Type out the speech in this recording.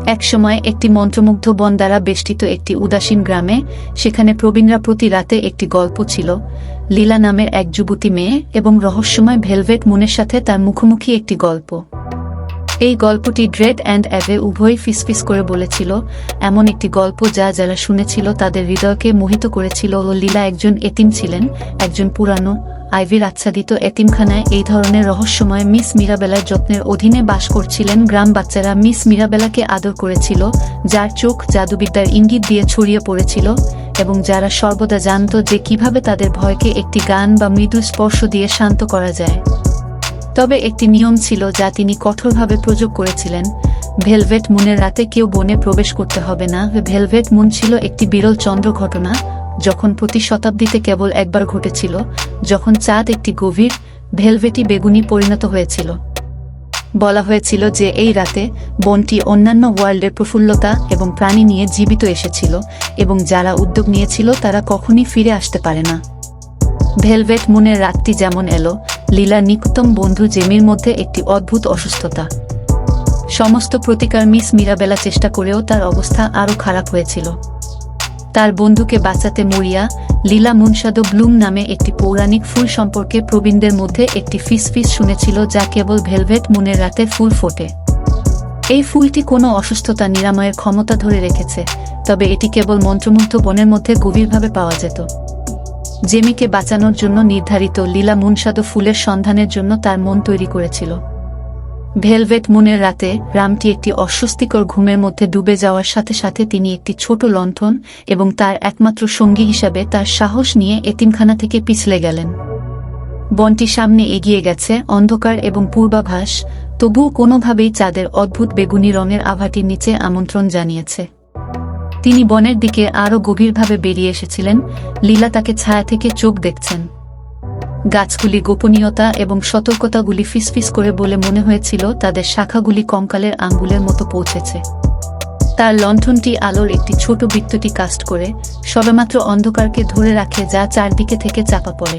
একসময় একটি মন্ত্রমুগ্ধ বন দ্বারা বেষ্টিত একটি উদাসীন গ্রামে, সেখানে প্রবীণরা প্রতি রাতে একটি গল্প ছিল। লীলা নামের এক যুবতী মেয়ে এবং রহস্যময় ভেলভেট মুনের সাথে তার মুখোমুখি একটি গল্প। এই গল্পটি ড্রেড অ্যান্ড অ্যাভে উভয়ই ফিসফিস করে বলেছিল, এমন একটি গল্প যা যারা শুনেছিল তাদের হৃদয়কে মোহিত করেছিল। ও লীলা একজন এতিম ছিলেন, একজন পুরানো আইভির আচ্ছাদিত এতিমখানায় এই ধরনের রহস্যময় মিস মিরাবেলার যত্নের অধীনে বাস করছিলেন। গ্রাম বাচ্চারা মিস মিরাবেলাকে আদর করেছিল, যার চোখ জাদুবিদ্যার ইঙ্গিত দিয়ে ছড়িয়ে পড়েছিল এবং যারা সর্বদা জানত যে কিভাবে তাদের ভয়কে একটি গান বা মৃদু স্পর্শ দিয়ে শান্ত করা যায়। তবে একটি নিয়ম ছিল যা তিনি কঠোরভাবে প্রয়োগ করেছিলেন। ভেলভেট মুনের রাতে কেউ বনে প্রবেশ করতে হবে না। ভেলভেট মুন ছিল একটি বিরল চন্দ্র ঘটনা, যখন প্রতি শতাব্দীতে কেবল একবার ঘটেছিল, যখন চাঁদ একটি গভীর ভেলভেটি বেগুনি পরিণত হয়েছিল। বলা হয়েছিল যে এই রাতে বনটি অন্যান্য ওয়ার্ল্ডের প্রফুল্লতা এবং প্রাণী নিয়ে জীবিত এসেছিল এবং যারা উদ্যোগ নিয়েছিল তারা কখনই ফিরে আসতে পারে না। ভেলভেট মুনের রাতটি যেমন এলো, লীলার নিকটতম বন্ধু জেমির মধ্যে একটি অদ্ভুত অসুস্থতা। সমস্ত প্রতিকার মিস মিরাবেলা চেষ্টা করেও তার অবস্থা আরও খারাপ হয়েছিল। তার বন্ধুকে বাঁচাতে মরিয়া, লীলা মুনশাদো ব্লুম নামে একটি পৌরাণিক ফুল সম্পর্কে প্রবীণদের মধ্যে একটি ফিসফিস শুনেছিল যা কেবল ভেলভেট মুনের রাতে ফুল ফোটে। এই ফুলটি কোনো অসুস্থতা নিরাময়ের ক্ষমতা ধরে রেখেছে, তবে এটি কেবল মন্ত্রমুগ্ধ বনের মধ্যে গভীরভাবে পাওয়া যেত। জেমিকে বাঁচানোর জন্য নির্ধারিত, লীলা মুনশাদো ফুলের সন্ধানের জন্য তার মন তৈরি করেছিল। ভেলভেট মুনের রাতে রামটি একটি অস্বস্তিকর ঘুমের মধ্যে ডুবে যাওয়ার সাথে সাথে তিনি একটি ছোট লণ্ঠন এবং তার একমাত্র সঙ্গী হিসাবে তার সাহস নিয়ে এতিমখানা থেকে পিছলে গেলেন। বনটি সামনে এগিয়ে গেছে, অন্ধকার এবং পূর্বাভাস, তবুও কোনোভাবেই চাঁদের অদ্ভুত বেগুনি রঙের আভাটির নিচে আমন্ত্রণ জানিয়েছে। তিনি বনের দিকে আরও গভীরভাবে বেরিয়ে এসেছিলেন। লীলা তাকে ছায়া থেকে চোখ দেখছেন। গাছগুলি গোপনীয়তা এবং সতর্কতাগুলি ফিসফিস করে বলে মনে হয়েছিল তাদের শাখাগুলি কঙ্কালের আঙ্গুলের মতো পৌঁছেছে। তার লণ্ঠনটি আলোর একটি ছোট বৃত্তটি কাস্ট করে সবেমাত্র অন্ধকারকে ধরে রাখে যা চারদিকে থেকে চাপা পড়ে।